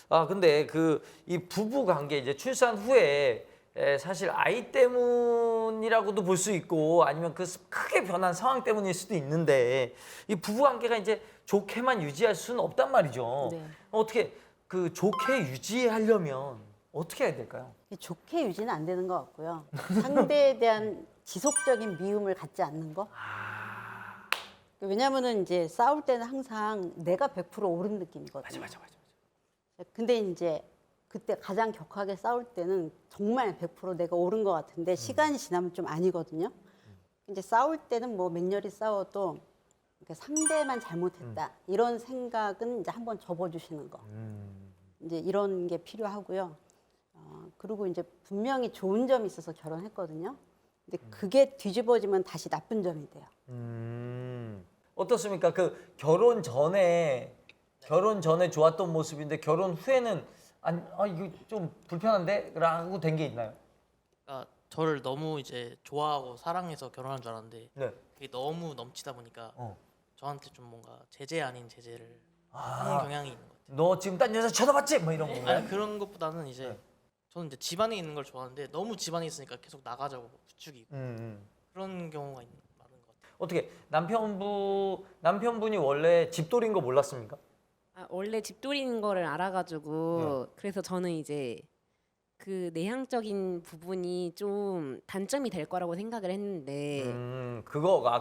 아 근데 그 이 부부 관계 이제 출산 후에 사실 아이 때문이라고도 볼 수 있고 아니면 그 크게 변한 상황 때문일 수도 있는데 이 부부 관계가 이제 좋게만 유지할 수는 없단 말이죠. 네. 어떻게 그 좋게 유지하려면 어떻게 해야 될까요? 좋게 유지는 안 되는 것 같고요. 상대에 대한 지속적인 미움을 갖지 않는 거. 왜냐면은 이제 싸울 때는 항상 내가 100% 옳은 느낌이거든요. 맞아. 근데 이제 그때 가장 격하게 싸울 때는 정말 100% 내가 옳은 것 같은데 시간이 지나면 좀 아니거든요. 이제 싸울 때는 뭐 맹렬히 싸워도 그러니까 상대만 잘못했다 이런 생각은 이제 한번 접어주시는 거. 이제 이런 게 필요하고요. 그리고 이제 분명히 좋은 점이 있어서 결혼했거든요. 근데 그게 뒤집어지면 다시 나쁜 점이 돼요. 어떻습니까? 그 결혼 전에 좋았던 모습인데 결혼 후에는 이거 좀 불편한데? 라고 된 게 있나요? 그러니까 저를 너무 이제 좋아하고 사랑해서 결혼한 줄 알았는데 네. 그게 너무 넘치다 보니까 저한테 좀 뭔가 제재 아닌 제재를 하는 아, 경향이 있는 것 같아요. 너 지금 딴 여자 쳐다봤지? 뭐 이런 건가요? 아니 그런 것보다는 이제 저는 이제 집안에 있는 걸 좋아하는데 너무 집안에 있으니까 계속 나가자고 부추기고 그런 경우가 많은 것 같아요. 어떻게 남편분이 원래 집돌이인 거 몰랐습니까? 원래 집돌이인 거를 알아가지고 그래서 저는 이제 그 내향적인 부분이 좀 단점이 될 거라고 생각을 했는데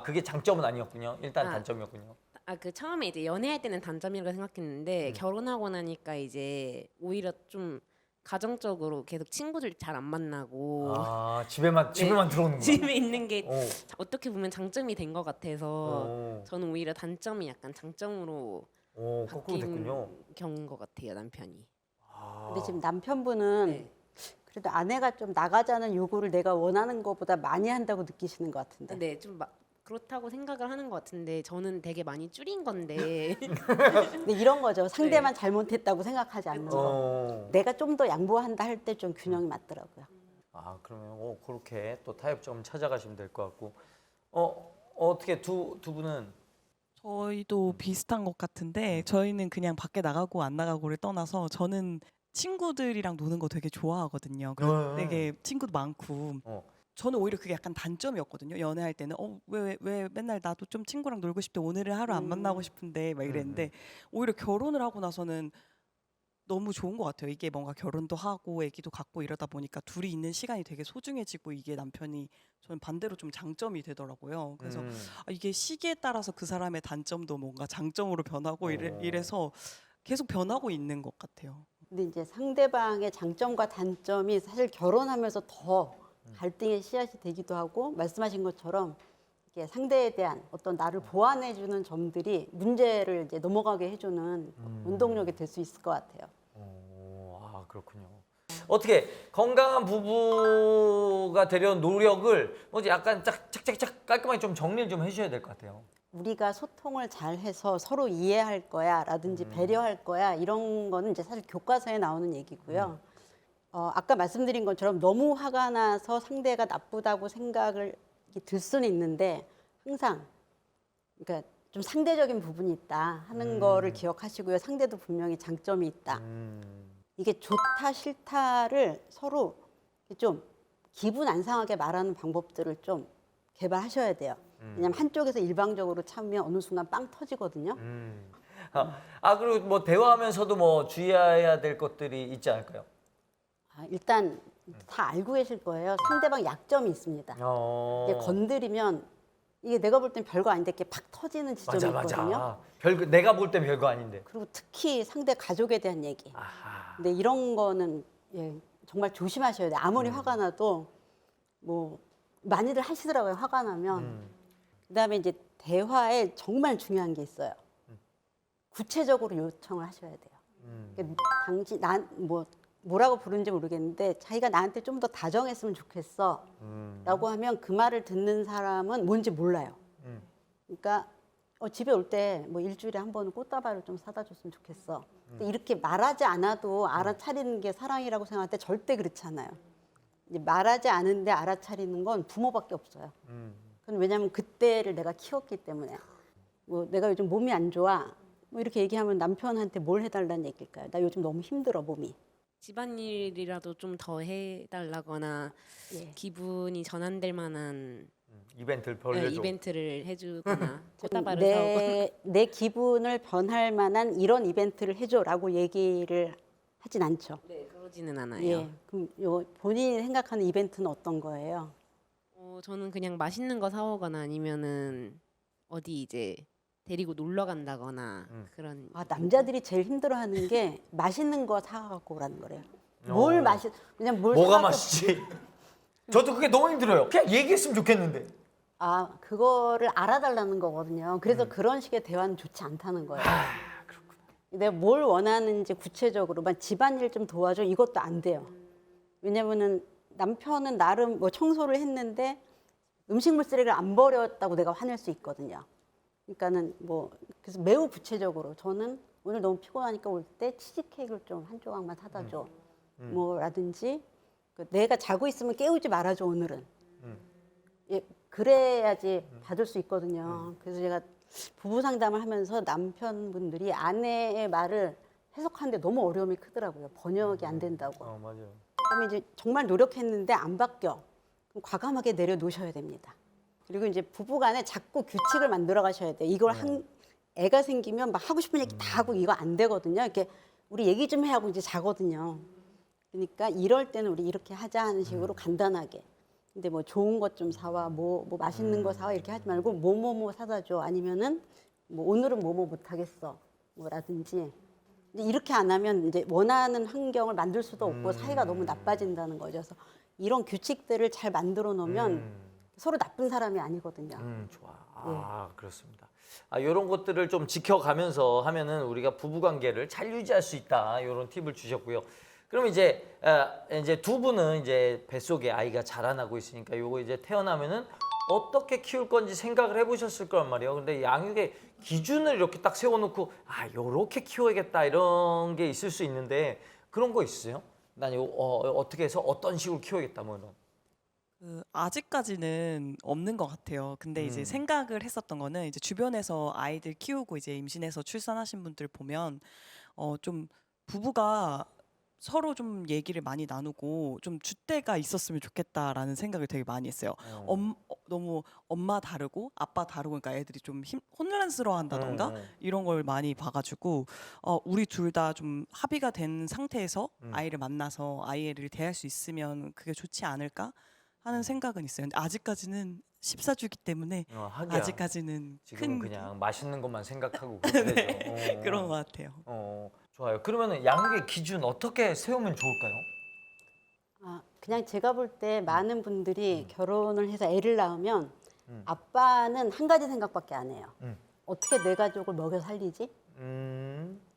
그게 장점은 아니었군요. 일단 아. 단점이었군요. 그 처음에 이제 연애할 때는 단점이라고 생각했는데 결혼하고 나니까 이제 오히려 좀 가정적으로 계속 친구들 잘 안 만나고 집에만 들어오는구나. 집에 있는 게 오. 어떻게 보면 장점이 된 것 같아서 오. 저는 오히려 단점이 약간 장점으로 거꾸로 바뀐 됐군요. 경우인 것 같아요, 남편이. 근데 지금 남편분은 네. 그래도 아내가 좀 나가자는 요구를 내가 원하는 것보다 많이 한다고 느끼시는 것 같은데. 네, 좀 그렇다고 생각을 하는 것 같은데 저는 되게 많이 줄인 건데 근데 이런 거죠. 상대만 잘못했다고 생각하지 않는 거. 어. 내가 좀 더 양보한다 할 때 좀 균형이 맞더라고요. 그러면 그렇게 또 타협점 찾아가시면 될 것 같고. 어떻게 두 분은 저희도 비슷한 것 같은데 저희는 그냥 밖에 나가고 안 나가고를 떠나서 저는 친구들이랑 노는 거 되게 좋아하거든요. 그래서 되게 친구도 많고 저는 오히려 그게 약간 단점이었거든요. 연애할 때는 왜 맨날 나도 좀 친구랑 놀고 싶대 오늘은 하루 안 만나고 싶은데 막 이랬는데 오히려 결혼을 하고 나서는 너무 좋은 것 같아요. 이게 뭔가 결혼도 하고 아기도 갖고 이러다 보니까 둘이 있는 시간이 되게 소중해지고 이게 남편이 저는 반대로 좀 장점이 되더라고요. 그래서 이게 시기에 따라서 그 사람의 단점도 뭔가 장점으로 변하고 이래서 계속 변하고 있는 것 같아요. 근데 이제 상대방의 장점과 단점이 사실 결혼하면서 더 갈등의 씨앗이 되기도 하고 말씀하신 것처럼 이게 상대에 대한 어떤 나를 보완해주는 점들이 문제를 이제 넘어가게 해주는 원동력이 될 수 있을 것 같아요. 그렇군요. 어떻게 건강한 부부가 되려는 노력을 뭐지 약간 착착착 깔끔하게 좀 정리를 좀 해주셔야 될 것 같아요. 우리가 소통을 잘 해서 서로 이해할 거야 라든지 배려할 거야 이런 거는 이제 사실 교과서에 나오는 얘기고요. 아까 말씀드린 것처럼 너무 화가 나서 상대가 나쁘다고 생각을 들 수는 있는데 항상 그러니까 좀 상대적인 부분이 있다 하는 거를 기억하시고요. 상대도 분명히 장점이 있다. 이게 좋다 싫다를 서로 좀 기분 안 상하게 말하는 방법들을 좀 개발하셔야 돼요. 왜냐하면 한쪽에서 일방적으로 참으면 어느 순간 빵 터지거든요. 그리고 뭐 대화하면서도 뭐 주의해야 될 것들이 있지 않을까요? 일단 다 알고 계실 거예요. 상대방 약점이 있습니다. 이게 건드리면 이게 내가 볼 땐 별거 아닌데 이렇게 팍 터지는 지점이 있거든요. 내가 볼 땐 별거 아닌데. 그리고 특히 상대 가족에 대한 얘기. 근데 이런 거는 정말 조심하셔야 돼요. 아무리 화가 나도 뭐 많이들 하시더라고요. 화가 나면. 그다음에 이제 대화에 정말 중요한 게 있어요. 구체적으로 요청을 하셔야 돼요. 그러니까 당신 뭐라고 부르는지 모르겠는데 자기가 나한테 좀 더 다정했으면 좋겠어 라고 하면 그 말을 듣는 사람은 뭔지 몰라요. 그러니까 집에 올 때 뭐 일주일에 한 번은 꽃다발을 좀 사다 줬으면 좋겠어. 근데 이렇게 말하지 않아도 알아차리는 게 사랑이라고 생각할 때 절대 그렇지 않아요. 이제 말하지 않은데 알아차리는 건 부모밖에 없어요. 그건 왜냐하면 그때를 내가 키웠기 때문에. 뭐 내가 요즘 몸이 안 좋아. 뭐 이렇게 얘기하면 남편한테 뭘 해달라는 얘기일까요? 나 요즘 너무 힘들어 몸이. 집안일이라도 좀 더 해달라거나 예. 기분이 전환될 만한 이벤트를 벌려줘. 이벤트를 해주거나 꽃다발을 사오거나. 내 기분을 변할 만한 이런 이벤트를 해줘라고 얘기를 하진 않죠. 네, 그러지는 않아요. 예. 그럼 본인이 생각하는 이벤트는 어떤 거예요? 저는 그냥 맛있는 거 사오거나 아니면은 어디 이제 데리고 놀러 간다거나 그런. 아, 남자들이 제일 힘들어하는 게 맛있는 거 사갖고 오라는 거래요. 그냥 뭘 뭐가 사갖고- 맛있지? 저도 그게 너무 힘들어요. 그냥 얘기했으면 좋겠는데. 아, 그거를 알아달라는 거거든요. 그래서 그런 식의 대화는 좋지 않다는 거예요. 내가 뭘 원하는지 구체적으로만 집안일 좀 도와줘 이것도 안 돼요. 왜냐면은 남편은 나름 뭐 청소를 했는데 음식물 쓰레기를 안 버렸다고 내가 화낼 수 있거든요. 그러니까는 뭐 그래서 매우 구체적으로 저는 오늘 너무 피곤하니까 올 때 치즈케이크를 좀 한 조각만 사다 줘. 뭐라든지 내가 자고 있으면 깨우지 말아줘 오늘은. 예, 그래야지 받을 수 있거든요. 그래서 제가 부부 상담을 하면서 남편분들이 아내의 말을 해석하는데 너무 어려움이 크더라고요. 번역이 안 된다고. 맞아요. 그다음에 이제 정말 노력했는데 안 바뀌어. 그럼 과감하게 내려놓으셔야 됩니다. 그리고 이제 부부간에 자꾸 규칙을 만들어 가셔야 돼요. 이걸 애가 생기면 막 하고 싶은 얘기 다 하고 이거 안 되거든요. 이렇게 우리 얘기 좀 해 하고 이제 자거든요. 그러니까 이럴 때는 우리 이렇게 하자 하는 식으로 간단하게. 근데 뭐 좋은 것 좀 사와, 뭐 맛있는 거 사와 이렇게 하지 말고 뭐뭐뭐 사다 줘. 아니면은 뭐 오늘은 뭐뭐 못 하겠어. 뭐라든지. 근데 이렇게 안 하면 이제 원하는 환경을 만들 수도 없고 사이가 너무 나빠진다는 거죠. 그래서 이런 규칙들을 잘 만들어 놓으면 서로 나쁜 사람이 아니거든요. 좋아. 그렇습니다. 이런 것들을 좀 지켜가면서 하면은 우리가 부부 관계를 잘 유지할 수 있다. 이런 팁을 주셨고요. 그럼 이제 두 분은 이제 뱃속에 아이가 자라나고 있으니까 요거 이제 태어나면은 어떻게 키울 건지 생각을 해보셨을 거란 말이에요. 근데 양육의 기준을 이렇게 딱 세워놓고 요렇게 키워야겠다 이런 게 있을 수 있는데 그런 거 있으세요? 난 이거 어떻게 해서 어떤 식으로 키워야겠다 뭐 이런. 아직까지는 없는 것 같아요. 근데 이제 생각을 했었던 거는 이제 주변에서 아이들 키우고 이제 임신해서 출산하신 분들 보면 좀 부부가 서로 좀 얘기를 많이 나누고 좀 줏대가 있었으면 좋겠다라는 생각을 되게 많이 했어요. 너무 엄마 다르고 아빠 다르고 그러니까 애들이 좀 혼란스러워한다던가 이런 걸 많이 봐가지고 우리 둘 다 좀 합의가 된 상태에서 아이를 만나서 아이를 대할 수 있으면 그게 좋지 않을까 하는 생각은 있어요. 근데 아직까지는 14주기 때문에 하기야. 아직까지는 지금은 큰 그냥 맛있는 것만 생각하고 그렇게 되죠. 그런 것 같아요. 좋아요. 그러면 양육의 기준 어떻게 세우면 좋을까요? 그냥 제가 볼 때 많은 분들이 결혼을 해서 애를 낳으면 아빠는 한 가지 생각밖에 안 해요. 어떻게 내 가족을 먹여 살리지?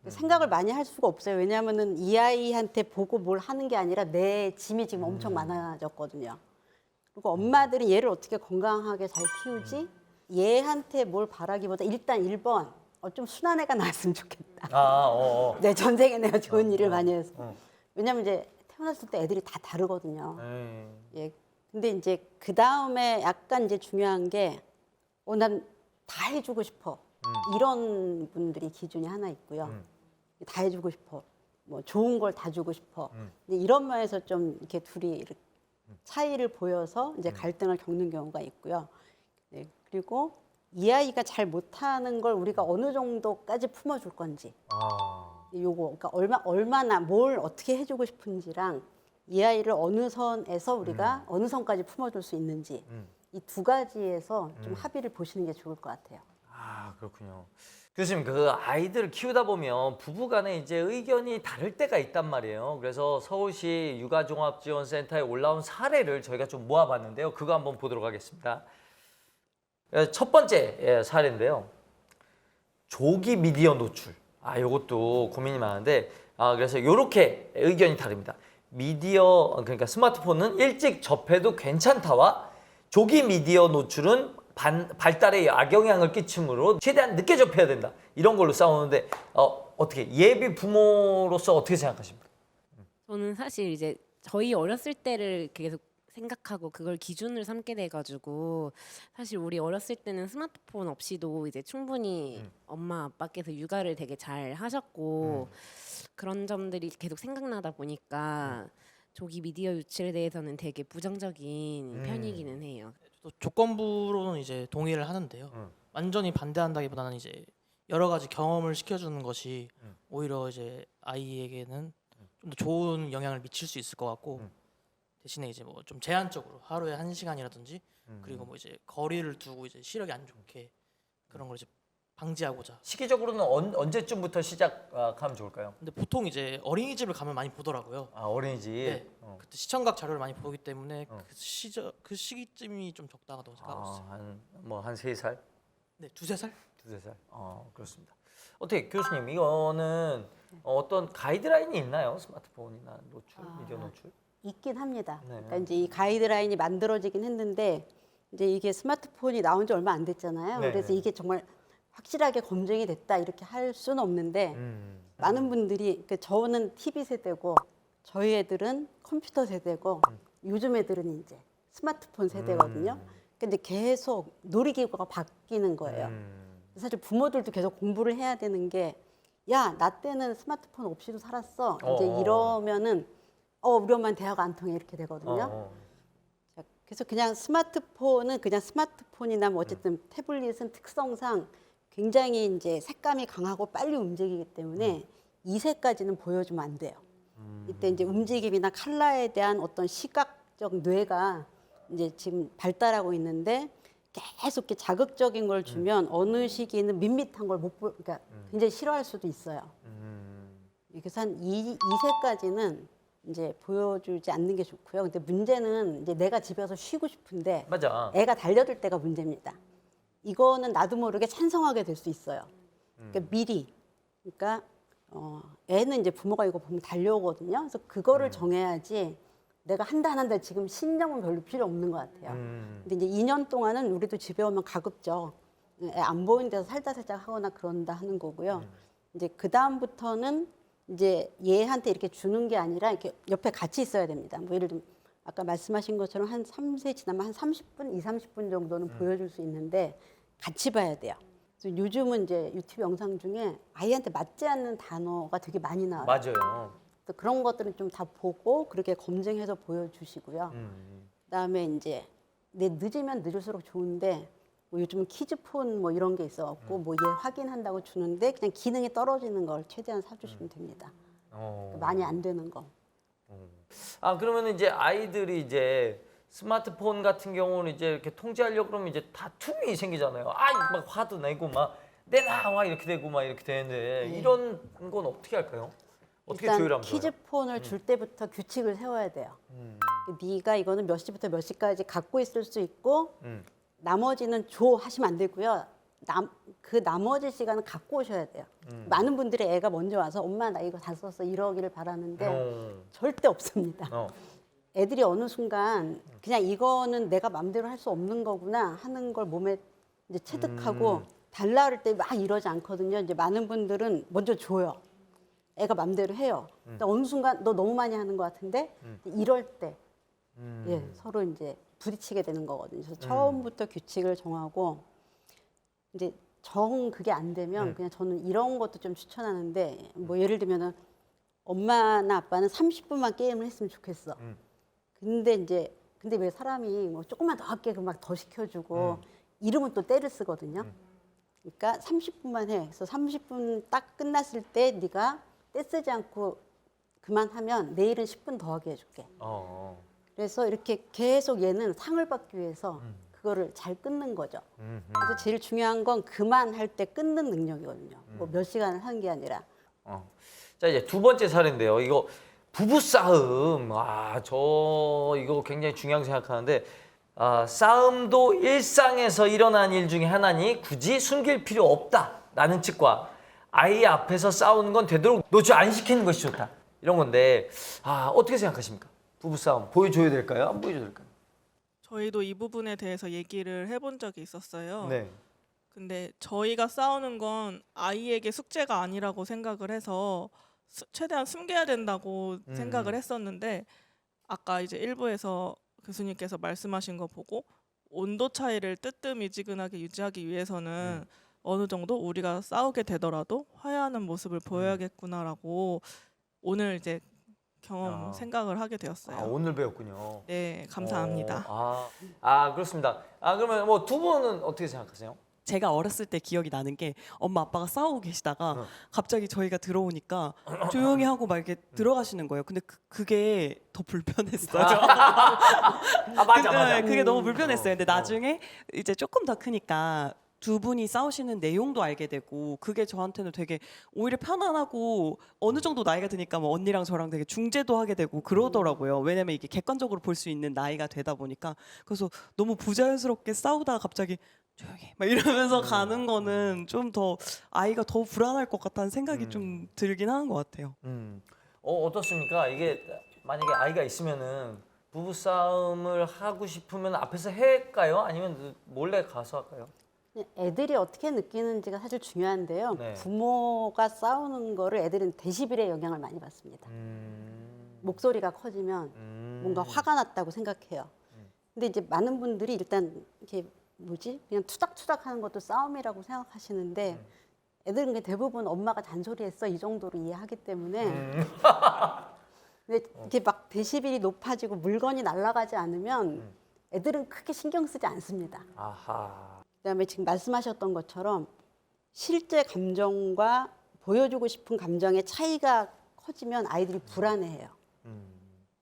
생각을 많이 할 수가 없어요. 왜냐하면은 이 아이한테 보고 뭘 하는 게 아니라 내 짐이 지금 엄청 많아졌거든요. 그리고 엄마들이 얘를 어떻게 건강하게 잘 키우지? 얘한테 뭘 바라기보다 일단 1번 좀 순한 애가 나왔으면 좋겠다. 네, 전생에 내가 좋은 일을 많이 해서. 왜냐면 이제 태어났을 때 애들이 다 다르거든요. 예. 근데 이제 그 다음에 약간 이제 중요한 게, 난 다 해주고 싶어. 이런 분들이 기준이 하나 있고요. 다 해주고 싶어. 뭐 좋은 걸 다 주고 싶어. 근데 이런 면에서 좀 이렇게 둘이 이렇게 차이를 보여서 이제 갈등을 겪는 경우가 있고요. 네. 그리고 이 아이가 잘 못하는 걸 우리가 어느 정도까지 품어줄 건지. 요거 그러니까 얼마나 뭘 어떻게 해주고 싶은지랑 이 아이를 어느 선에서 우리가 어느 선까지 품어줄 수 있는지 이 두 가지에서 좀 합의를 보시는 게 좋을 것 같아요. 그렇군요. 교수님, 그 아이들을 키우다 보면 부부간에 이제 의견이 다를 때가 있단 말이에요. 그래서 서울시 육아종합지원센터에 올라온 사례를 저희가 좀 모아봤는데요. 그거 한번 보도록 하겠습니다. 첫 번째 사례인데요. 조기 미디어 노출. 이것도 고민이 많은데, 그래서 이렇게 의견이 다릅니다. 그러니까 스마트폰은 일찍 접해도 괜찮다와 조기 미디어 노출은 발달에 악영향을 끼치므로 최대한 늦게 접해야 된다. 이런 걸로 싸우는데, 어떻게 예비 부모로서 어떻게 생각하십니까? 저는 사실 이제 저희 어렸을 때를 계속 생각하고 그걸 기준으로 삼게 돼가지고 사실 우리 어렸을 때는 스마트폰 없이도 이제 충분히 엄마 아빠께서 육아를 되게 잘 하셨고 그런 점들이 계속 생각나다 보니까 조기 미디어 유출에 대해서는 되게 부정적인 편이기는 해요. 또 조건부로는 이제 동의를 하는데요. 완전히 반대한다기보다는 이제 여러 가지 경험을 시켜주는 것이 오히려 이제 아이에게는 좀 더 좋은 영향을 미칠 수 있을 것 같고 대신에 이제 뭐 좀 제한적으로 하루에 1시간이라든지 그리고 뭐 이제 거리를 두고 이제 시력이 안 좋게 그런 걸 이제 방지하고자. 시기적으로는 언제쯤부터 시작하면 좋을까요? 근데 보통 이제 어린이집을 가면 많이 보더라고요. 아, 어린이집. 네. 그때 시청각 자료를 많이 보기 때문에 그 시기쯤이 좀 적당하다고 생각하고 있어요. 한 3살? 네, 2-3살? 2-3살. 그렇습니다. 어떻게 교수님 이거는 어떤 가이드라인이 있나요? 스마트폰이나 노출, 미디어 노출? 있긴 합니다. 네. 그러니까 이제 이 가이드라인이 만들어지긴 했는데 이제 이게 스마트폰이 나온 지 얼마 안 됐잖아요. 네, 그래서 네. 이게 정말 확실하게 검증이 됐다 이렇게 할 수는 없는데 많은 분들이 저는 TV 세대고 저희 애들은 컴퓨터 세대고 요즘 애들은 이제 스마트폰 세대거든요. 근데 계속 놀이기구가 바뀌는 거예요. 사실 부모들도 계속 공부를 해야 되는 게 야, 나 때는 스마트폰 없이도 살았어. 이제 이러면은 우리 엄마는 대화가 안 통해 이렇게 되거든요. 자, 그래서 그냥 스마트폰은 그냥 스마트폰이나 뭐 어쨌든 태블릿은 특성상 굉장히 이제 색감이 강하고 빨리 움직이기 때문에 2세까지는 보여주면 안 돼요. 이때 이제 움직임이나 컬러에 대한 어떤 시각적 뇌가 이제 지금 발달하고 있는데 계속 이렇게 자극적인 걸 주면 어느 시기에는 밋밋한 걸 못 보, 그러니까 굉장히 싫어할 수도 있어요. 그래서 한 2세까지는 이제 보여주지 않는 게 좋고요. 근데 문제는 이제 내가 집에서 쉬고 싶은데 맞아. 애가 달려들 때가 문제입니다. 이거는 나도 모르게 찬성하게 될 수 있어요. 그러니까 미리. 그러니까 애는 이제 부모가 이거 보면 달려오거든요. 그래서 그거를 정해야지 내가 한다 안 한다 지금 신념은 별로 필요 없는 것 같아요. 근데 이제 2년 동안은 우리도 집에 오면 가급적 애 안 보이는 데서 살짝 하거나 그런다 하는 거고요. 이제 그 다음부터는 이제 얘한테 이렇게 주는 게 아니라 이렇게 옆에 같이 있어야 됩니다. 뭐 예를 들면 아까 말씀하신 것처럼 한 3세 지나면 한 30분, 30분 정도는 보여줄 수 있는데 같이 봐야 돼요. 그래서 요즘은 이제 유튜브 영상 중에 아이한테 맞지 않는 단어가 되게 많이 나와요. 맞아요. 그런 것들은 좀 다 보고 그렇게 검증해서 보여주시고요. 그다음에 이제 늦으면 늦을수록 좋은데 뭐 요즘은 키즈폰 뭐 이런 게 있어갖고 뭐 얘 확인한다고 주는데 그냥 기능이 떨어지는 걸 최대한 사주시면 됩니다. 많이 안 되는 거. 그러면 이제 아이들이 이제 스마트폰 같은 경우는 이제 이렇게 통제하려고 그러면 이제 다툼이 생기잖아요. 막 화도 내고 막 내놔 이렇게 되고 막 이렇게 되는데 이런 건 어떻게 할까요? 어떻게 일단 조율하면 좋아요? 키즈폰을 줄 때부터 규칙을 세워야 돼요. 네가 이거는 몇 시부터 몇 시까지 갖고 있을 수 있고 나머지는 줘 하시면 안 되고요. 그 나머지 시간은 갖고 오셔야 돼요. 많은 분들이 애가 먼저 와서 엄마 나 이거 다 썼어 이러기를 바라는데 절대 없습니다. 애들이 어느 순간 그냥 이거는 내가 맘대로 할 수 없는 거구나 하는 걸 몸에 이제 체득하고 달라 그럴 때 막 이러지 않거든요. 이제 많은 분들은 먼저 줘요. 애가 맘대로 해요. 근데 어느 순간 너 너무 많이 하는 것 같은데 이럴 때 서로 이제 부딪히게 되는 거거든요. 그래서 처음부터 규칙을 정하고 이제 그게 안 되면 그냥 저는 이런 것도 좀 추천하는데 뭐 예를 들면은 엄마나 아빠는 30분만 게임을 했으면 좋겠어. 근데 왜 사람이 뭐 조금만 더 할게 막 더 시켜주고 이러면 또 때를 쓰거든요. 그러니까 30분만 해. 그래서 30분 딱 끝났을 때 네가 때 쓰지 않고 그만하면 내일은 10분 더 하게 해줄게. 그래서 이렇게 계속 얘는 상을 받기 위해서 그거를 잘 끊는 거죠. 그래서 제일 중요한 건 그만할 때 끊는 능력이거든요. 뭐 몇 시간을 하는 게 아니라. 자 이제 두 번째 사례인데요. 이거 부부 싸움. 저 이거 굉장히 중요하게 생각하는데 싸움도 일상에서 일어난 일 중에 하나니 굳이 숨길 필요 없다라는 측과 아이 앞에서 싸우는 건 되도록 노출 안 시키는 것이 좋다. 이런 건데 어떻게 생각하십니까? 부부싸움 보여줘야 될까요? 안 보여줘야 될까요? 저희도 이 부분에 대해서 얘기를 해본 적이 있었어요. 네. 근데 저희가 싸우는 건 아이에게 숙제가 아니라고 생각을 해서 최대한 숨겨야 된다고 생각을 했었는데 아까 이제 일부에서 교수님께서 말씀하신 거 보고 온도 차이를 뜨뜻미지근하게 유지하기 위해서는 어느 정도 우리가 싸우게 되더라도 화해하는 모습을 보여야겠구나라고 오늘 이제 경험 생각을 하게 되었어요. 아, 오늘 배웠군요. 네, 감사합니다. 그렇습니다. 그러면 뭐 두 분은 어떻게 생각하세요? 제가 어렸을 때 기억이 나는 게 엄마 아빠가 싸우고 계시다가 갑자기 저희가 들어오니까 조용히 하고 막 이렇게 들어가시는 거예요. 근데 그게 더 불편했어요. 맞아. 그게 너무 불편했어요. 근데 나중에 이제 조금 더 크니까 두 분이 싸우시는 내용도 알게 되고 그게 저한테는 되게 오히려 편안하고 어느 정도 나이가 드니까 뭐 언니랑 저랑 되게 중재도 하게 되고 그러더라고요. 왜냐면 이게 객관적으로 볼 수 있는 나이가 되다 보니까 그래서 너무 부자연스럽게 싸우다가 갑자기 조용히 막 이러면서 가는 거는 좀 더 아이가 더 불안할 것 같다는 생각이 좀 들긴 하는 것 같아요. 어떻습니까? 이게 만약에 아이가 있으면은 부부 싸움을 하고 싶으면 앞에서 할까요? 아니면 몰래 가서 할까요? 애들이 어떻게 느끼는지가 사실 중요한데요. 네. 부모가 싸우는 거를 애들은 데시벨의 영향을 많이 받습니다. 목소리가 커지면 뭔가 화가 났다고 생각해요. 근데 이제 많은 분들이 일단 이렇게 그냥 투닥투닥 하는 것도 싸움이라고 생각하시는데 애들은 그냥 대부분 엄마가 잔소리했어 이 정도로 이해하기 때문에 근데 이렇게 막 데시벨이 높아지고 물건이 날아가지 않으면 애들은 크게 신경 쓰지 않습니다. 아하. 그다음에 지금 말씀하셨던 것처럼 실제 감정과 보여주고 싶은 감정의 차이가 커지면 아이들이 불안해해요.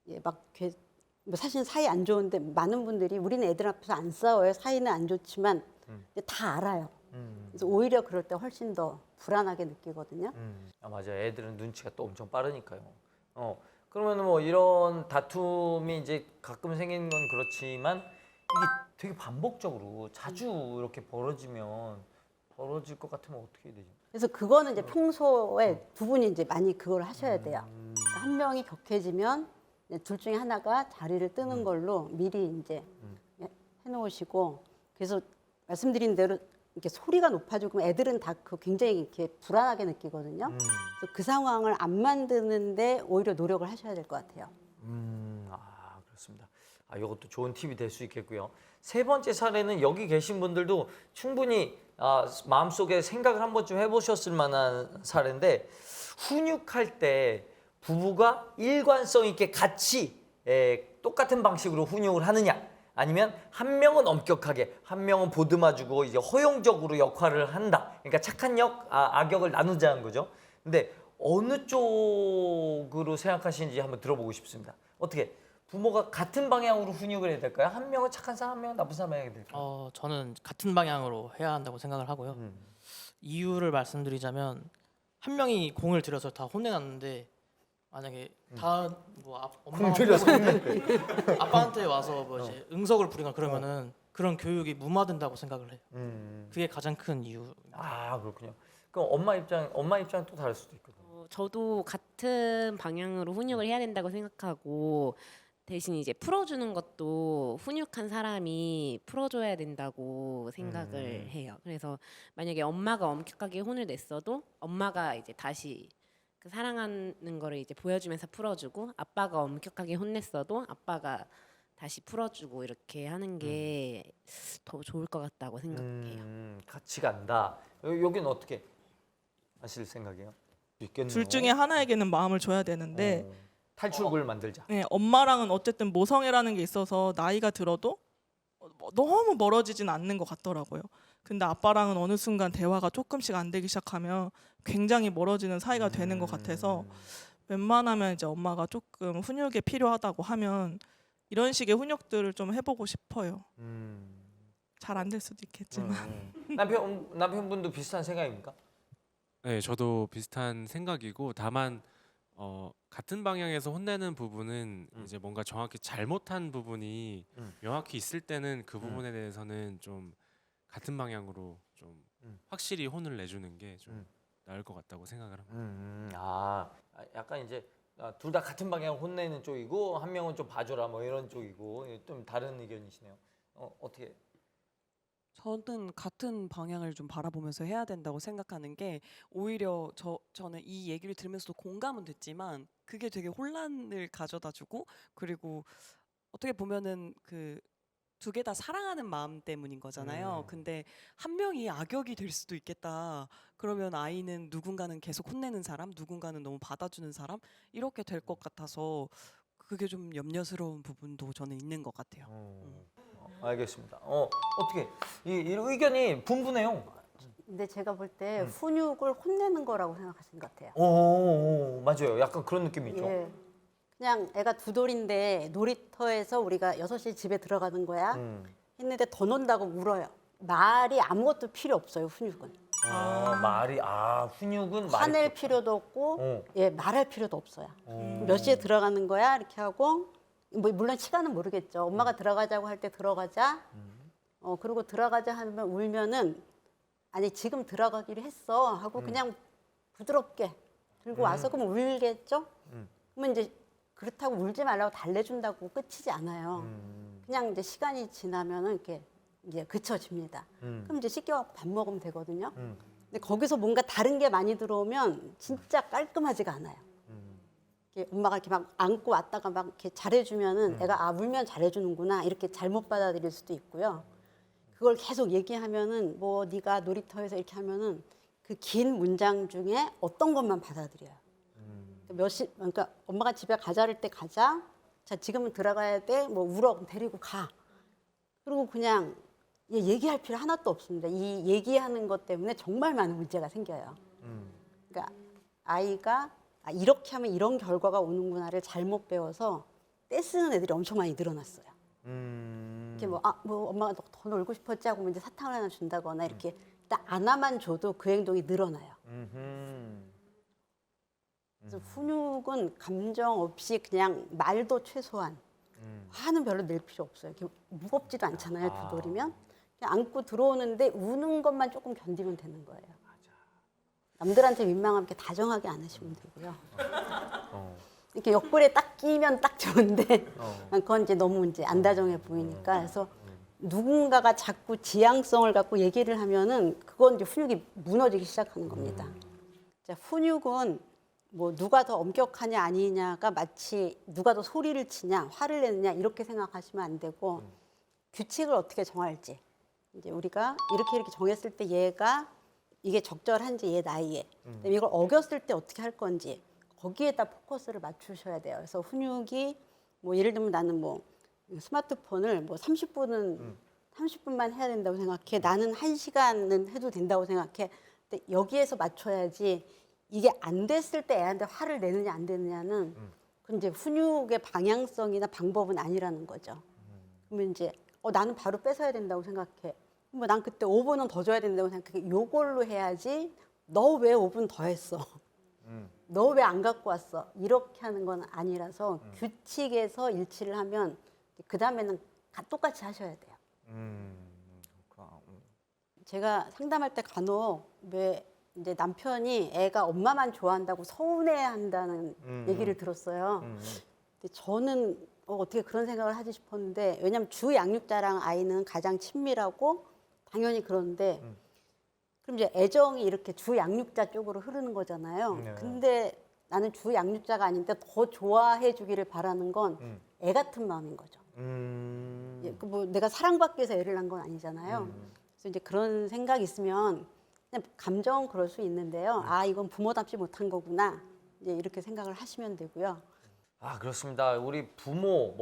예, 뭐 사실 사이 안 좋은데 많은 분들이 우리는 애들 앞에서 안 싸워요. 사이는 안 좋지만 다 알아요. 그래서 오히려 그럴 때 훨씬 더 불안하게 느끼거든요. 맞아요. 애들은 눈치가 또 엄청 빠르니까요. 그러면 뭐 이런 다툼이 이제 가끔 생기는 건 그렇지만 이게 되게 반복적으로 자주 이렇게 벌어질 것 같으면 어떻게 해야 되죠? 그래서 그거는 이제 평소에 두 분이 이제 많이 그걸 하셔야 돼요. 한 명이 격해지면 둘 중에 하나가 자리를 뜨는 걸로 미리 이제 해놓으시고 그래서 말씀드린 대로 이렇게 소리가 높아지고 애들은 다 그 굉장히 이렇게 불안하게 느끼거든요. 그래서 그 상황을 안 만드는데 오히려 노력을 하셔야 될 것 같아요. 그렇습니다. 이것도 좋은 팁이 될 수 있겠고요. 세 번째 사례는 여기 계신 분들도 충분히 마음속에 생각을 한 번쯤 해보셨을 만한 사례인데 훈육할 때 부부가 일관성 있게 같이 똑같은 방식으로 훈육을 하느냐 아니면 한 명은 엄격하게 한 명은 보듬어주고 이제 허용적으로 역할을 한다. 그러니까 착한 악역을 나누자는 거죠. 근데 어느 쪽으로 생각하시는지 한번 들어보고 싶습니다. 어떻게 부모가 같은 방향으로 훈육을 해야 될까요? 한 명은 착한 사람, 한 명은 나쁜 사람 해야 될까요? 저는 같은 방향으로 해야 한다고 생각을 하고요. 이유를 말씀드리자면 한 명이 공을 들여서 다 혼내놨는데 만약에 다뭐 엄마가 들여서 아빠한테 와서 뭐 이제 응석을 부리거나 그러면은 그런 교육이 무마된다고 생각을 해요. 그게 가장 큰 이유. 그렇군요. 그럼 엄마 입장 또 다를 수도 있거든요. 저도 같은 방향으로 훈육을 해야 된다고 생각하고 대신 이제 풀어주는 것도 훈육한 사람이 풀어줘야 된다고 생각을 해요. 그래서 만약에 엄마가 엄격하게 혼을 냈어도 엄마가 이제 다시 그 사랑하는 거를 이제 보여주면서 풀어주고 아빠가 엄격하게 혼냈어도 아빠가 다시 풀어주고 이렇게 하는 게 더 좋을 것 같다고 생각해요. 같이 간다. 여기는 어떻게 하실 생각이에요? 있겠네요. 둘 중에 하나에게는 마음을 줘야 되는데 탈출구를 만들자. 네, 엄마랑은 어쨌든 모성애라는 게 있어서 나이가 들어도 너무 멀어지진 않는 것 같더라고요. 근데 아빠랑은 어느 순간 대화가 조금씩 안 되기 시작하면 굉장히 멀어지는 사이가 되는 것 같아서 웬만하면 이제 엄마가 조금 훈육이 필요하다고 하면 이런 식의 훈육들을 좀 해보고 싶어요. 잘 안 될 수도 있겠지만. 남편분도 비슷한 생각입니까? 네, 저도 비슷한 생각이고 다만 같은 방향에서 혼내는 부분은 이제 뭔가 정확히 잘못한 부분이 명확히 있을 때는 그 부분에 대해서는 좀 같은 방향으로 좀 확실히 혼을 내주는 게 좀 나을 것 같다고 생각을 합니다. 약간 이제 둘 다 같은 방향으로 혼내는 쪽이고 한 명은 좀 봐줘라 뭐 이런 쪽이고 좀 다른 의견이시네요. 어떻게? 저는 같은 방향을 좀 바라보면서 해야 된다고 생각하는 게 오히려 저는 이 얘기를 들으면서도 공감은 됐지만 그게 되게 혼란을 가져다주고 그리고 어떻게 보면은 그 두 개 다 사랑하는 마음 때문인 거잖아요. 근데 한 명이 악역이 될 수도 있겠다. 그러면 아이는 누군가는 계속 혼내는 사람, 누군가는 너무 받아주는 사람 이렇게 될 것 같아서 그게 좀 염려스러운 부분도 저는 있는 것 같아요. 알겠습니다. 어떻게 이 의견이 분분해요. 근데 제가 볼 때 훈육을 혼내는 거라고 생각하시는 것 같아요. 맞아요. 약간 그런 느낌이 있죠. 예. 그냥 애가 두 돌인데 놀이터에서 우리가 6시에 집에 들어가는 거야. 했는데 더 논다고 울어요. 말이 아무것도 필요 없어요, 훈육은. 훈육은 말이 화낼 필요 필요도 없고 어. 예, 말할 필요도 없어요. 몇 시에 들어가는 거야? 이렇게 하고 뭐 물론 시간은 모르겠죠. 엄마가 들어가자고 할 때 들어가자. 그리고 들어가자 하면 울면은 아니 지금 들어가기로 했어 하고 그냥 부드럽게 들고 와서 그러면 울겠죠? 그러면 이제 그렇다고 울지 말라고 달래준다고 끝이지 않아요. 그냥 이제 시간이 지나면은 이렇게 이제 그쳐집니다. 그럼 이제 씻겨갖고 밥 먹으면 되거든요. 근데 거기서 뭔가 다른 게 많이 들어오면 진짜 깔끔하지가 않아요. 이렇게 엄마가 이렇게 막 안고 왔다가 막 이렇게 잘해주면은 애가 울면 잘해주는구나 이렇게 잘못 받아들일 수도 있고요. 그걸 계속 얘기하면은 뭐 네가 놀이터에서 이렇게 하면은 그 긴 문장 중에 어떤 것만 받아들여요. 그러니까 엄마가 집에 가자를 때 가자. 자 지금은 들어가야 돼. 뭐 울어 그럼 데리고 가. 그리고 그냥 얘기할 필요 하나도 없습니다. 이 얘기하는 것 때문에 정말 많은 문제가 생겨요. 그러니까 아이가 이렇게 하면 이런 결과가 오는구나를 잘못 배워서 떼쓰는 애들이 엄청 많이 늘어났어요. 이렇게 뭐 엄마가 더 놀고 싶었지 하고 이제 사탕을 하나 준다거나 이렇게 일단 안아만 줘도 그 행동이 늘어나요. 그래서 훈육은 감정 없이 그냥 말도 최소한 화는 별로 낼 필요 없어요. 이렇게 무겁지도 않잖아요. 두 돌이면 그냥 안고 들어오는데 우는 것만 조금 견디면 되는 거예요. 남들한테 민망하게 다정하게 안 하시면 되고요. 이렇게 옆구리에 딱 끼면 딱 좋은데 그건 이제 너무 이제 안 다정해 보이니까 그래서 누군가가 자꾸 지향성을 갖고 얘기를 하면은 그건 이제 훈육이 무너지기 시작하는 겁니다. 자, 훈육은 뭐 누가 더 엄격하냐 아니냐가 마치 누가 더 소리를 치냐 화를 내느냐 이렇게 생각하시면 안 되고 규칙을 어떻게 정할지 이제 우리가 이렇게 정했을 때 얘가 이게 적절한지 얘 나이에 그다음에 이걸 어겼을 때 어떻게 할 건지 거기에다 포커스를 맞추셔야 돼요. 그래서 훈육이 뭐 예를 들면 나는 뭐 스마트폰을 뭐 30분만 해야 된다고 생각해. 나는 1시간은 해도 된다고 생각해. 근데 여기에서 맞춰야지 이게 안 됐을 때 애한테 화를 내느냐 안 내느냐는 그건 이제 훈육의 방향성이나 방법은 아니라는 거죠. 그러면 이제 나는 바로 뺏어야 된다고 생각해. 뭐 난 그때 5분은 더 줘야 된다고 생각해. 요걸로 해야지. 너 왜 5분 더 했어? 너 왜 안 갖고 왔어? 이렇게 하는 건 아니라서 규칙에서 일치를 하면 그 다음에는 똑같이 하셔야 돼요. 제가 상담할 때 간혹 왜 이제 남편이 애가 엄마만 좋아한다고 서운해한다는 얘기를 들었어요. 근데 저는 어떻게 그런 생각을 하지 싶었는데 왜냐하면 주 양육자랑 아이는 가장 친밀하고 당연히 그런데 그럼 이제 애정이 이렇게 주 양육자 쪽으로 흐르는 거잖아요. 네. 근데 나는 주 양육자가 아닌데 더 좋아해 주기를 바라는 건 애 같은 마음인 거죠. 뭐 내가 사랑받기 위해서 애를 낳은 건 아니잖아요. 그래서 이제 그런 생각이 있으면 그냥 감정은 그럴 수 있는데요. 이건 부모답지 못한 거구나. 이제 이렇게 생각을 하시면 되고요. 그렇습니다. 우리 부모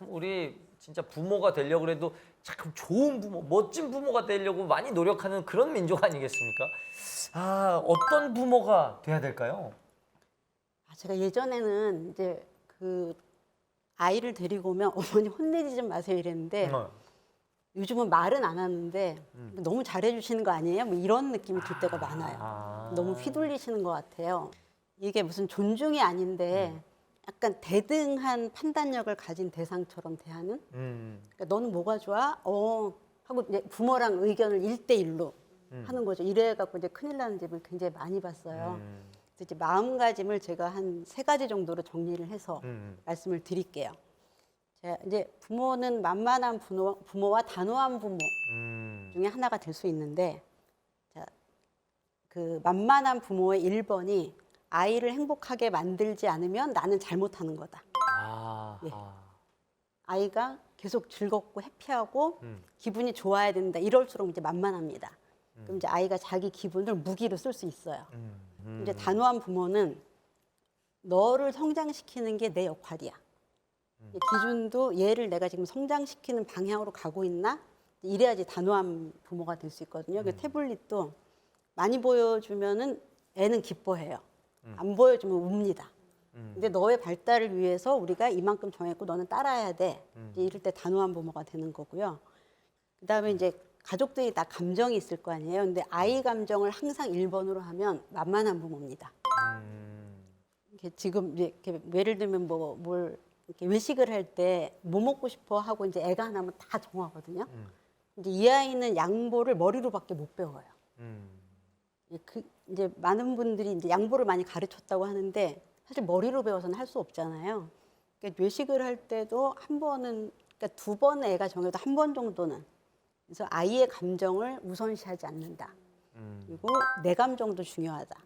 우리 진짜 부모가 되려고 그래도 참 좋은 부모, 멋진 부모가 되려고 많이 노력하는 그런 민족 아니겠습니까? 어떤 부모가 돼야 될까요? 제가 예전에는 이제 그 아이를 데리고 오면 어머니 혼내지 좀 마세요 이랬는데 요즘은 말은 안 하는데 너무 잘해주시는 거 아니에요? 뭐 이런 느낌이 들 때가 많아요. 너무 휘둘리시는 것 같아요. 이게 무슨 존중이 아닌데 약간 대등한 판단력을 가진 대상처럼 대하는. 그러니까 너는 뭐가 좋아? 하고 이제 부모랑 의견을 1대1로 하는 거죠. 이래갖고 이제 큰일 나는 집을 굉장히 많이 봤어요. 그래서 이제 마음가짐을 제가 한 3가지 정도로 정리를 해서 말씀을 드릴게요. 이제 부모는 만만한 부모와 단호한 부모 중에 하나가 될 수 있는데, 그 만만한 부모의 1번이 아이를 행복하게 만들지 않으면 나는 잘못하는 거다. 예. 아이가 계속 즐겁고 해피하고 기분이 좋아야 된다. 이럴수록 이제 만만합니다. 그럼 이제 아이가 자기 기분을 무기로 쓸 수 있어요. 이제 단호한 부모는 너를 성장시키는 게 내 역할이야. 기준도 얘를 내가 지금 성장시키는 방향으로 가고 있나? 이래야지 단호한 부모가 될 수 있거든요. 그 태블릿도 많이 보여주면은 애는 기뻐해요. 안 보여주면 웁니다. 근데 너의 발달을 위해서 우리가 이만큼 정했고 너는 따라야 돼. 이제 이럴 때 단호한 부모가 되는 거고요. 그다음에 이제 가족들이 다 감정이 있을 거 아니에요. 근데 아이 감정을 항상 1번으로 하면 만만한 부모입니다. 이렇게 지금 이렇게 예를 들면 뭘 이렇게 외식을 할 때 뭐 먹고 싶어 하고 이제 애가 하나면 다 정하거든요. 근데 이 아이는 양보를 머리로밖에 못 배워요. 이제 많은 분들이 이제 양보를 많이 가르쳤다고 하는데 사실 머리로 배워서는 할 수 없잖아요. 그러니까 외식을 할 때도 한 번은, 그러니까 2번 애가 정해도 한 번 정도는. 그래서 아이의 감정을 우선시하지 않는다. 그리고 내 감정도 중요하다.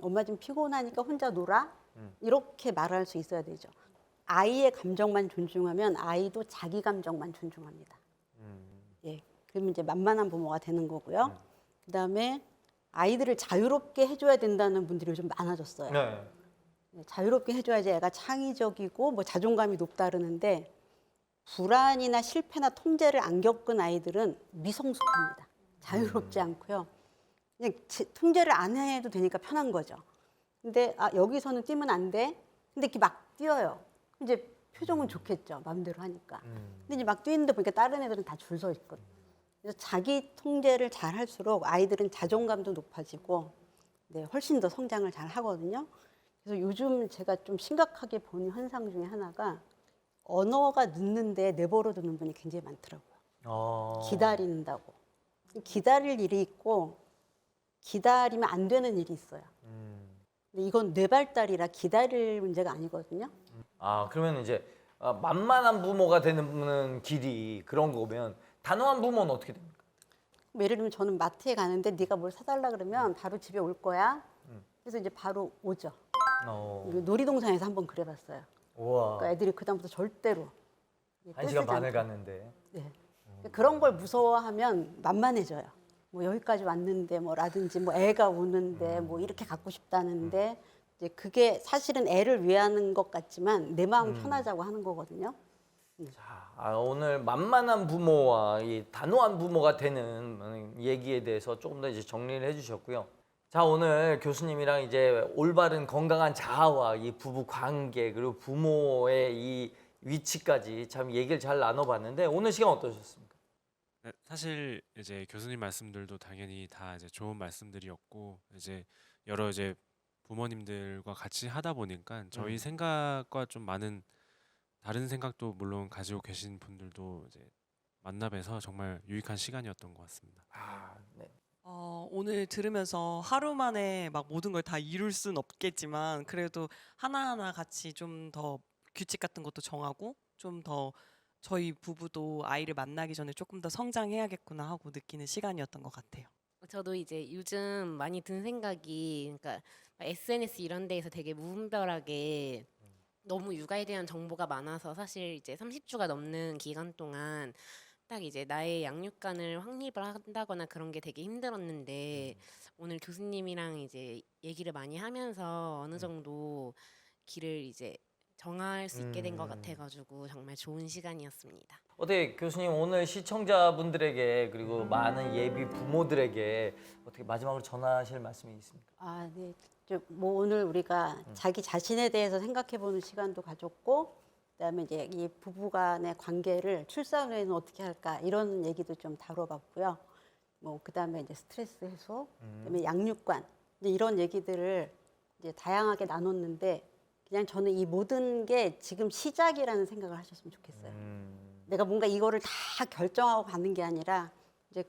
엄마 좀 피곤하니까 혼자 놀아? 이렇게 말할 수 있어야 되죠. 아이의 감정만 존중하면 아이도 자기 감정만 존중합니다. 예, 그러면 이제 만만한 부모가 되는 거고요. 그다음에 아이들을 자유롭게 해줘야 된다는 분들이 요즘 많아졌어요. 네, 자유롭게 해줘야지 애가 창의적이고 뭐 자존감이 높다 그러는데 불안이나 실패나 통제를 안 겪은 아이들은 미성숙합니다. 자유롭지 않고요. 그냥 통제를 안 해도 되니까 편한 거죠. 근데 여기서는 뛰면 안 돼. 근데 이렇게 막 뛰어요. 이제 표정은 좋겠죠. 마음대로 하니까. 근데 이제 막 뛰는데 보니까 다른 애들은 다 줄 서 있거든요. 그래서 자기 통제를 잘 할수록 아이들은 자존감도 높아지고 네, 훨씬 더 성장을 잘 하거든요. 그래서 요즘 제가 좀 심각하게 보는 현상 중에 하나가 언어가 늦는데 내버려 두는 분이 굉장히 많더라고요. 기다린다고. 기다릴 일이 있고 기다리면 안 되는 일이 있어요. 근데 이건 뇌 발달이라 기다릴 문제가 아니거든요. 그러면 이제 만만한 부모가 되는 길이 그런 거면 단호한 부모는 어떻게 됩니까? 예를 들면 저는 마트에 가는데 네가 뭘 사달라 그러면 바로 집에 올 거야. 그래서 이제 바로 오죠. 놀이동산에서 한번 그래봤어요. 우와. 그러니까 애들이 그다음부터 절대로 1시간 반을 갔는데. 네. 그런 걸 무서워하면 만만해져요. 뭐 여기까지 왔는데 뭐라든지 뭐 애가 우는데 뭐 이렇게 갖고 싶다는데 이제 그게 사실은 애를 위하는 것 같지만 내 마음 편하자고 하는 거거든요. 오늘 만만한 부모와 이 단호한 부모가 되는 얘기에 대해서 조금 더 이제 정리를 해주셨고요. 자, 오늘 교수님이랑 이제 올바른 건강한 자아와 이 부부 관계 그리고 부모의 이 위치까지 참 얘기를 잘 나눠봤는데 오늘 시간 어떠셨습니까? 네, 사실 이제 교수님 말씀들도 당연히 다 이제 좋은 말씀들이었고 이제 여러 이제 부모님들과 같이 하다 보니까 저희 생각과 좀 많은 다른 생각도 물론 가지고 계신 분들도 이제 만나 뵈서 정말 유익한 시간이었던 것 같습니다. 네. 오늘 들으면서 하루 만에 막 모든 걸 다 이룰 순 없겠지만 그래도 하나하나 같이 좀 더 규칙 같은 것도 정하고 좀 더 저희 부부도 아이를 만나기 전에 조금 더 성장해야겠구나 하고 느끼는 시간이었던 것 같아요. 저도 이제 요즘 많이 든 생각이 그러니까 SNS 이런 데에서 되게 무분별하게 너무 육아에 대한 정보가 많아서 사실 이제 30주가 넘는 기간 동안 딱 이제 나의 양육관을 확립을 한다거나 그런 게 되게 힘들었는데 오늘 교수님이랑 이제 얘기를 많이 하면서 어느 정도 길을 이제 정할 수 있게 된 것 같아가지고 정말 좋은 시간이었습니다. 어떻게 교수님 오늘 시청자분들에게 그리고 많은 예비 부모들에게 어떻게 마지막으로 전하실 말씀이 있습니까? 네. 뭐 오늘 우리가 자기 자신에 대해서 생각해보는 시간도 가졌고, 그다음에 이제 이 부부간의 관계를 출산 후에는 어떻게 할까 이런 얘기도 좀 다뤄봤고요. 뭐 그다음에 이제 스트레스 해소, 그다음에 양육관 이제 이런 얘기들을 이제 다양하게 나눴는데 그냥 저는 이 모든 게 지금 시작이라는 생각을 하셨으면 좋겠어요. 내가 뭔가 이거를 다 결정하고 가는 게 아니라 이제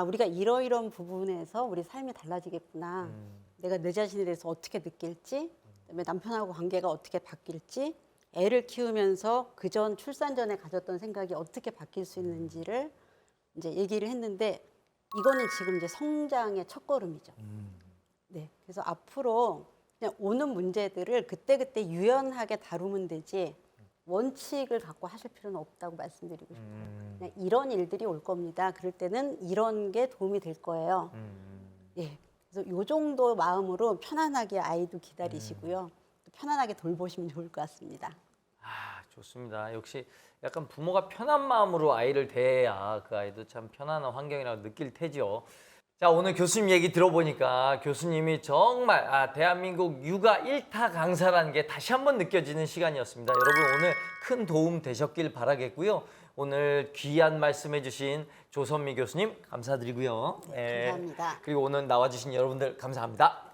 우리가 이러이러한 부분에서 우리 삶이 달라지겠구나. 내가 내 자신에 대해서 어떻게 느낄지, 그다음에 남편하고 관계가 어떻게 바뀔지, 애를 키우면서 그전 출산 전에 가졌던 생각이 어떻게 바뀔 수 있는지를 이제 얘기를 했는데 이거는 지금 이제 성장의 첫걸음이죠. 네, 그래서 앞으로 그냥 오는 문제들을 그때그때 유연하게 다루면 되지 원칙을 갖고 하실 필요는 없다고 말씀드리고 싶어요. 그냥 이런 일들이 올 겁니다. 그럴 때는 이런 게 도움이 될 거예요. 예. 그래서 요 정도 마음으로 편안하게 아이도 기다리시고요. 또 편안하게 돌보시면 좋을 것 같습니다. 아, 좋습니다. 역시 약간 부모가 편한 마음으로 아이를 대해야 그 아이도 참 편안한 환경이라고 느낄 테죠. 자, 오늘 교수님 얘기 들어보니까 교수님이 정말 대한민국 육아 1타 강사라는 게 다시 한번 느껴지는 시간이었습니다. 여러분 오늘 큰 도움 되셨길 바라겠고요. 오늘 귀한 말씀해 주신 조선미 교수님 감사드리고요. 감사합니다. 그리고 오늘 나와주신 여러분들 감사합니다.